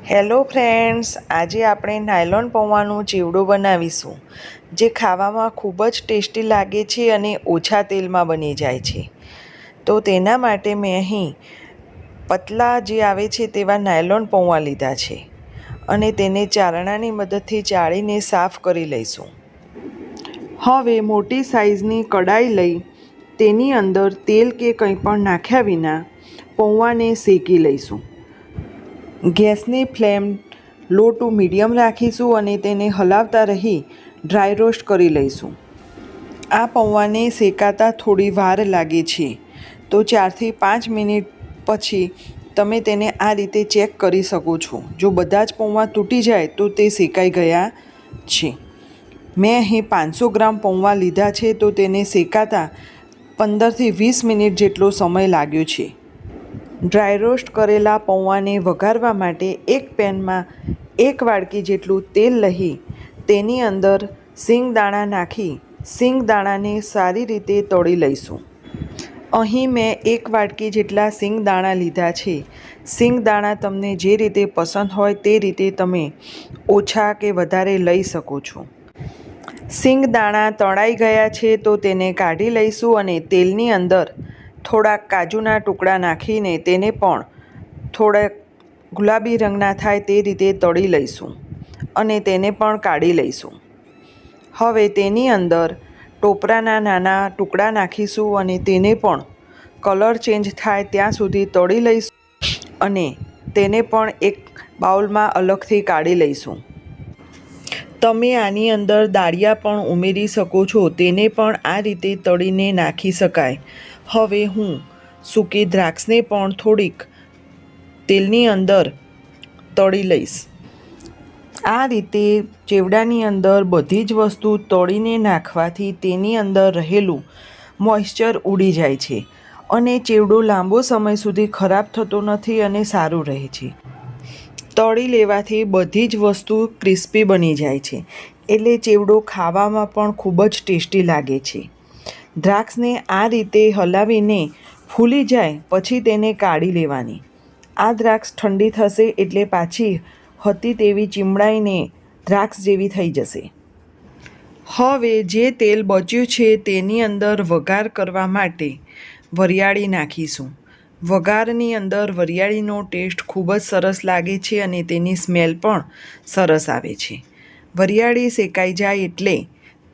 Hello friends, આજે આપણે nylon પૌવાનું ચેવડો બનાવીશું, જે ખાવામાં ખૂબ જ ટેસ્ટી લાગે છે અને ઓછા તેલમાં બની જાય છે. તો તેના માટે મેં અહીં પતલા જે આવે છે તેવા નાયલોન પૌવા લીધા છે અને તેને ચારણાની મદદથી ચાળીને સાફ કરી લઈશું. હવે મોટી સાઈઝની કડાઈ લઈ તેની અંદર તેલ કે કંઈ પણ નાખ્યા વિના પૌવાને શેકી લઈશું. ગેસની ફ્લેમ લો ટુ મીડિયમ રાખીશું અને તેને હલાવતા રહી ડ્રાય રોસ્ટ કરી લઈશું. આ પૌવાને શેકાતા થોડી વાર લાગે છે, તો 4 થી 5 મિનિટ પછી તમે તેને આ રીતે ચેક કરી શકો છો. જો બધા જ પૌવા તૂટી જાય તો તે શેકાઈ ગયા છે. મેં અહીં 500 ગ્રામ પૌવા લીધા છે, તો તેને શેકાતા 15 થી 20 મિનિટ જેટલો સમય લાગ્યો છે. ડ્રાય રોસ્ટ કરેલા પૌવાને વઘારવા માટે એક પેનમાં 1 વાડકી જેટલું તેલ લઈ તેની અંદર સિંગદાણા નાખી સિંગદાણાને સારી રીતે તળી લઈશું. અહીં મેં 1 વાડકી જેટલા સિંગદાણા લીધા છે. સિંગદાણા તમને જે રીતે પસંદ હોય તે રીતે તમે ઓછા કે વધારે લઈ શકો છો. સિંગદાણા તળાઈ ગયા છે, તો તેને કાઢી લઈશું અને તેલની અંદર થોડાક કાજુના ટુકડા નાખીને તેને પણ થોડાક ગુલાબી રંગના થાય તે રીતે તળી લઈશું અને તેને પણ કાઢી લઈશું. હવે તેની અંદર ટોપરાના નાના ટુકડા નાખીશું અને તેને પણ કલર ચેન્જ થાય ત્યાં સુધી તળી લઈશું અને તેને પણ એક બાઉલમાં અલગથી કાઢી લઈશું. તમે આની અંદર દાળિયા પણ ઉમેરી શકો છો, તેને પણ આ રીતે તળીને નાખી શકાય. હવે હું સૂકી દ્રાક્ષને પણ થોડીક તેલની અંદર તળી લઈશ. આ રીતે ચેવડાની અંદર બધી જ વસ્તુ તળીને નાખવાથી તેની અંદર રહેલું મોઇશ્ચર ઉડી જાય છે અને ચેવડો લાંબો સમય સુધી ખરાબ થતો નથી અને સારું રહે છે. તળી લેવાથી બધી જ વસ્તુ ક્રિસ્પી બની જાય છે, એટલે ચેવડો ખાવામાં પણ ખૂબ જ ટેસ્ટી લાગે છે. દ્રાક્ષને આ રીતે હલાવીને ફૂલી જાય પછી તેને કાઢી લેવાની. આ દ્રાક્ષ ઠંડી થશે એટલે પાછી હતી તેવી ચીમડાઈને દ્રાક્ષ જેવી થઈ જશે. હવે જે તેલ બચ્યું છે તેની અંદર વઘાર કરવા માટે વરિયાળી નાખીશું. વઘારની અંદર વરિયાળીનો ટેસ્ટ ખૂબ જ સરસ લાગે છે અને તેની સ્મેલ પણ સરસ આવે છે. વરિયાળી શેકાઈ જાય એટલે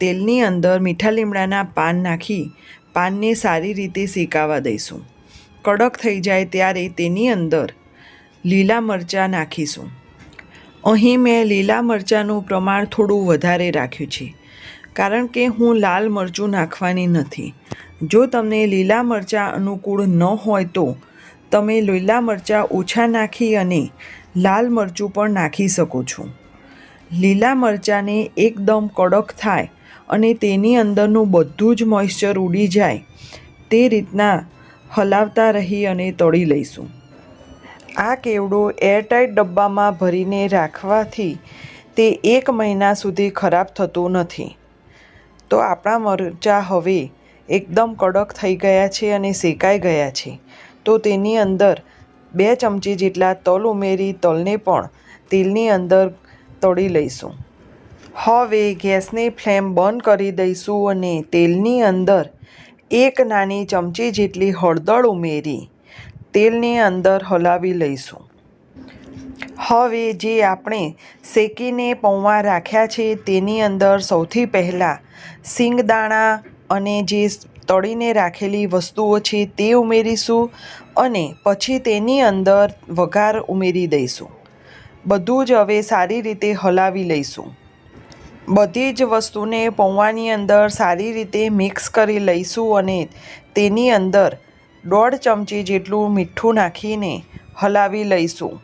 તેલની અંદર મીઠા લીમડાના પાન નાખી પાનને સારી રીતે શેકાવા દઈશું. કડક થઈ જાય ત્યારે તેની અંદર લીલા મરચાં નાખીશું. અહીં મેં લીલા મરચાંનું પ્રમાણ થોડું વધારે રાખ્યું છે, કારણ કે હું લાલ મરચું નાખવાની નથી. જો તમને લીલા મરચાં અનુકૂળ ન હોય તો તમે લીલા મરચાં ઓછા નાખી અને લાલ મરચું પણ નાખી શકો છો. લીલા મરચાંને એકદમ કડક થાય અને તેની અંદરનું બધું જ મોઇશ્ચર ઉડી જાય તે રીતના હલાવતા રહી અને તળી લઈશું. આ કેવડો એરટાઇટ ડબ્બામાં ભરીને રાખવાથી તે 1 મહિના સુધી ખરાબ થતો નથી. તો આપણા મરચાં હવે એકદમ કડક થઈ ગયા છે અને શેકાઈ ગયા છે, તો તેની અંદર 2 ચમચી જેટલા તલ ઉમેરી તલને પણ તેલની અંદર તળી લઈશું. હવે ગેસની ફ્લેમ બંધ કરી દઈશું અને તેલની અંદર 1 નાની ચમચી જેટલી હળદર ઉમેરી તેલની અંદર હલાવી લઈશું. હવે જે આપણે શેકીને પૌવા રાખ્યા છે તેની અંદર સૌથી પહેલાં સિંગદાણા અને જે તળીને રાખેલી વસ્તુઓ છે તે ઉમેરીશું અને પછી તેની અંદર વઘાર ઉમેરી દઈશું. બધું જ હવે સારી રીતે હલાવી લઈશું. બધી જ વસ્તુને પૌવાની અંદર સારી રીતે મિક્સ કરી લઈશું અને તેની અંદર 1.5 ચમચી જેટલું મીઠું નાખીને હલાવી લઈશું.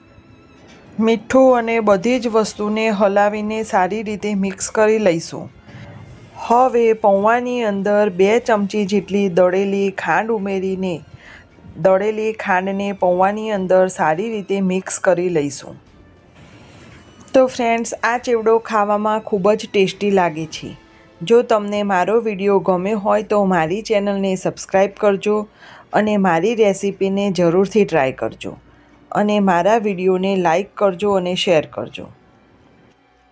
મીઠું અને બધી જ વસ્તુને હલાવીને સારી રીતે મિક્સ કરી લઈશું. હવે પૌવાની અંદર 2 ચમચી જેટલી દળેલી ખાંડ ઉમેરીને દળેલી ખાંડને પૌવાની અંદર સારી રીતે મિક્સ કરી લઈશું. તો ફ્રેન્ડ્સ, આ ચેવડો ખાવામાં ખૂબ જ ટેસ્ટી લાગે છે. જો તમને મારો વિડીયો ગમ્યો હોય તો મારી ચેનલને સબસ્ક્રાઈબ કરજો અને મારી રેસિપીને જરૂરથી ટ્રાય કરજો. અને મારા વિડીયોને લાઈક કરજો અને શેર કરજો.